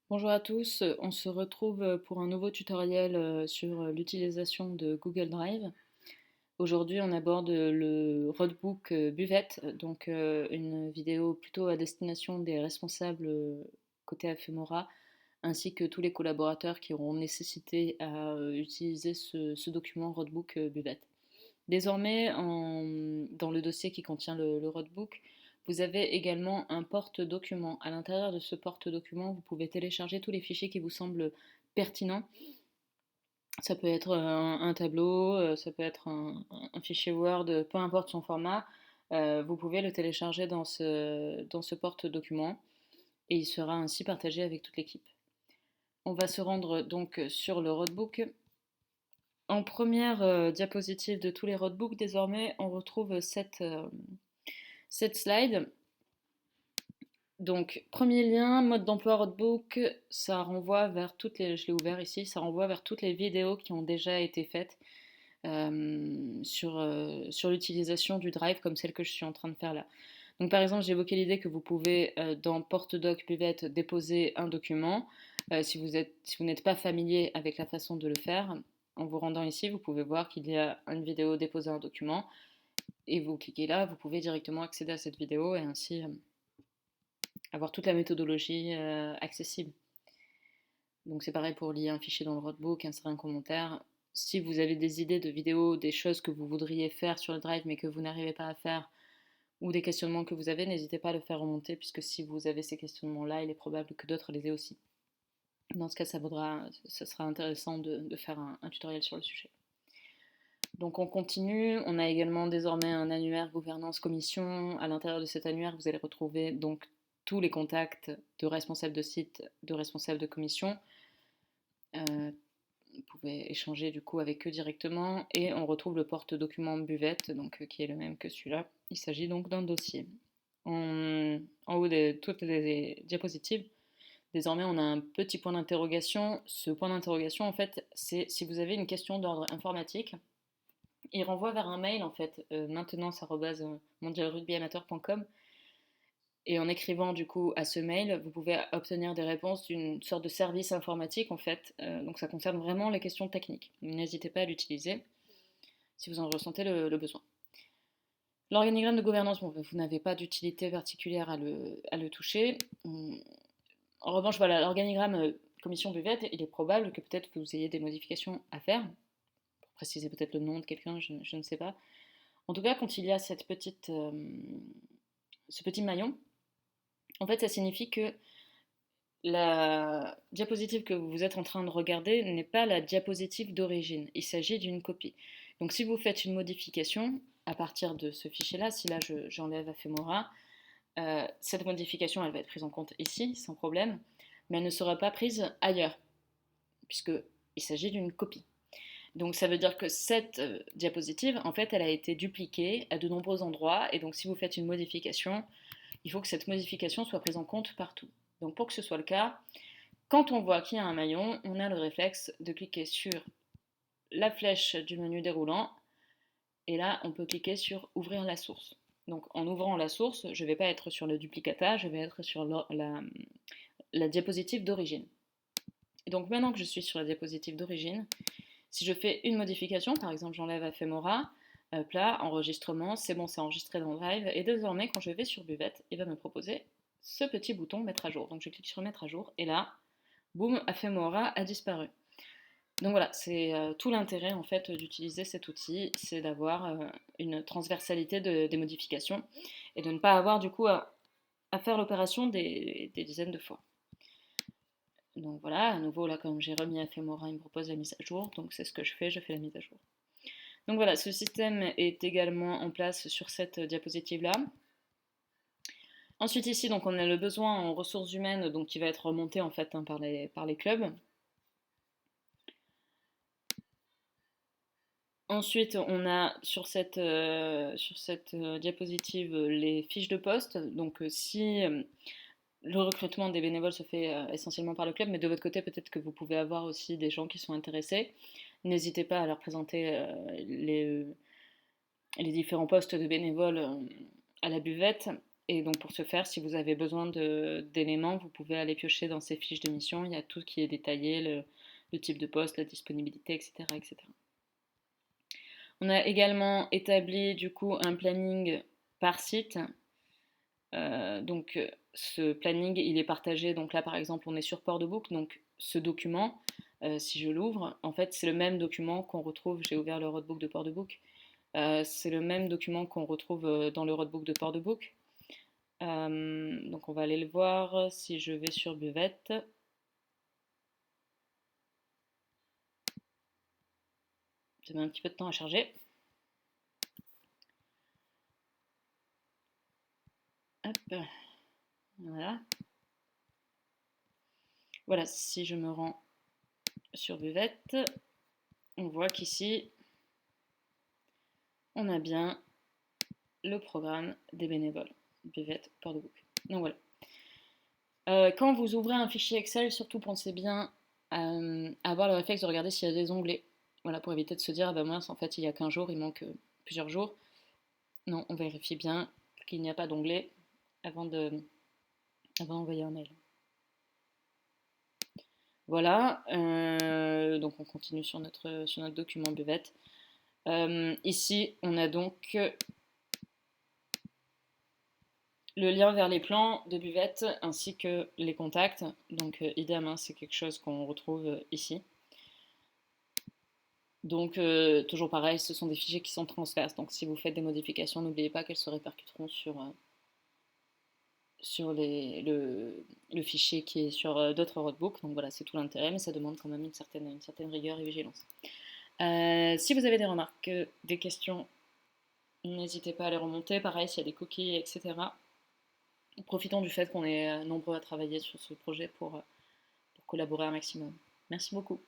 Bonjour à tous, on se retrouve pour un nouveau tutoriel sur l'utilisation de Google Drive. Aujourd'hui, on aborde le roadbook buvette, donc une vidéo plutôt à destination des responsables côté Afemora, ainsi que tous les collaborateurs qui auront nécessité à utiliser ce document roadbook buvette. Désormais, dans le dossier qui contient le roadbook, vous avez également un porte-document. À l'intérieur de ce porte-document, vous pouvez télécharger tous les fichiers qui vous semblent pertinents. Ça peut être un tableau, ça peut être un fichier Word, peu importe son format. Vous pouvez le télécharger dans ce porte-document et il sera ainsi partagé avec toute l'équipe. On va se rendre donc sur le roadbook. En première diapositive de tous les roadbooks, désormais, on retrouve cette slide. Donc, premier lien, mode d'emploi roadbook, ça renvoie vers toutes les, je l'ai ouvert ici, ça renvoie vers toutes les vidéos qui ont déjà été faites sur l'utilisation du Drive comme celle que je suis en train de faire là. Donc par exemple, j'ai évoqué l'idée que vous pouvez dans PortDoc Buvette déposer un document. Si vous n'êtes pas familier avec la façon de le faire, en vous rendant ici, vous pouvez voir qu'il y a une vidéo déposer un document et vous cliquez là, vous pouvez directement accéder à cette vidéo et ainsi avoir toute la méthodologie accessible. Donc c'est pareil pour lier un fichier dans le roadbook, insérer un commentaire. Si vous avez des idées de vidéos, des choses que vous voudriez faire sur le Drive mais que vous n'arrivez pas à faire, ou des questionnements que vous avez, n'hésitez pas à le faire remonter puisque si vous avez ces questionnements-là, il est probable que d'autres les aient aussi. Dans ce cas, ça sera intéressant de faire un tutoriel sur le sujet. Donc on continue, on a également désormais un annuaire gouvernance commission. À l'intérieur de cet annuaire, vous allez retrouver donc tous les contacts de responsables de site, de responsables de commission. Vous pouvez échanger du coup avec eux directement et on retrouve le porte-document buvette donc, qui est le même que celui-là. Il s'agit donc d'un dossier. En haut de toutes les diapositives, désormais on a un petit point d'interrogation. Ce point d'interrogation en fait c'est si vous avez une question d'ordre informatique. Il renvoie vers un mail en fait, maintenance@mondialrugbyamateur.com. Et en écrivant du coup à ce mail, vous pouvez obtenir des réponses d'une sorte de service informatique en fait. Donc ça concerne vraiment les questions techniques. N'hésitez pas à l'utiliser si vous en ressentez le besoin. L'organigramme de gouvernance, bon, vous n'avez pas d'utilité particulière à le toucher. En revanche, voilà, l'organigramme commission buvette, il est probable que peut-être vous ayez des modifications à faire, pour préciser peut-être le nom de quelqu'un, je ne sais pas. En tout cas, quand il y a ce petit maillon, en fait, ça signifie que la diapositive que vous êtes en train de regarder n'est pas la diapositive d'origine, il s'agit d'une copie. Donc si vous faites une modification à partir de ce fichier-là, si là j'enlève Afemora, cette modification elle va être prise en compte ici sans problème, mais elle ne sera pas prise ailleurs, puisqu'il s'agit d'une copie. Donc ça veut dire que cette diapositive, en fait, elle a été dupliquée à de nombreux endroits, et donc si vous faites une modification, il faut que cette modification soit prise en compte partout. Donc pour que ce soit le cas, quand on voit qu'il y a un maillon, on a le réflexe de cliquer sur la flèche du menu déroulant et là on peut cliquer sur ouvrir la source. Donc en ouvrant la source, je ne vais pas être sur le duplicata, je vais être sur la diapositive d'origine. Et donc maintenant que je suis sur la diapositive d'origine, si je fais une modification, par exemple j'enlève Afemora, là, enregistrement, c'est bon, c'est enregistré dans le Drive, et désormais quand je vais sur Buvette, il va me proposer ce petit bouton mettre à jour. Donc je clique sur mettre à jour, et là, boum, Afemora a disparu. Donc voilà, c'est tout l'intérêt en fait d'utiliser cet outil, c'est d'avoir une transversalité des modifications et de ne pas avoir du coup à faire l'opération des dizaines de fois. Donc voilà, à nouveau là comme j'ai remis Afemora, il me propose la mise à jour, donc c'est ce que je fais la mise à jour. Donc voilà, ce système est également en place sur cette diapositive là. Ensuite ici, donc on a le besoin en ressources humaines, donc qui va être remonté en fait par les clubs. Ensuite, on a sur cette diapositive les fiches de poste. Donc, si le recrutement des bénévoles se fait essentiellement par le club, mais de votre côté, peut-être que vous pouvez avoir aussi des gens qui sont intéressés. N'hésitez pas à leur présenter les différents postes de bénévoles à la buvette. Et donc pour ce faire, si vous avez besoin d'éléments, vous pouvez aller piocher dans ces fiches de mission. Il y a tout qui est détaillé, le type de poste, la disponibilité, etc., etc. On a également établi du coup un planning par site. Donc ce planning, il est partagé. Donc là, par exemple, on est sur Port de Boucle. Donc ce document, si je l'ouvre, en fait, c'est le même document qu'on retrouve. J'ai ouvert le roadbook de Port de Boucle. C'est le même document qu'on retrouve dans le roadbook de Port de Boucle. Donc on va aller le voir si je vais sur Buvette. Ça met un petit peu de temps à charger. Hop, voilà. Voilà, si je me rends sur Buvette, on voit qu'ici, on a bien le programme des bénévoles. Buvette, Port de Boucle. Donc voilà. Quand vous ouvrez un fichier Excel, surtout pensez bien à avoir le réflexe de regarder s'il y a des onglets. Voilà, pour éviter de se dire, ah ben mince, en fait, il y a qu'un jour, il manque plusieurs jours. Non, on vérifie bien qu'il n'y a pas d'onglet avant d'envoyer un mail. Voilà, donc on continue sur notre document buvette. Ici, on a donc le lien vers les plans de buvette ainsi que les contacts. Donc idem, hein, c'est quelque chose qu'on retrouve ici. Donc toujours pareil, ce sont des fichiers qui sont transverses. Donc si vous faites des modifications, n'oubliez pas qu'elles se répercuteront sur le fichier qui est sur d'autres roadbooks. Donc voilà, c'est tout l'intérêt, mais ça demande quand même une certaine rigueur et vigilance. Si vous avez des remarques, des questions, n'hésitez pas à les remonter. Pareil, s'il y a des coquilles, etc. Profitons du fait qu'on est nombreux à travailler sur ce projet pour collaborer un maximum. Merci beaucoup.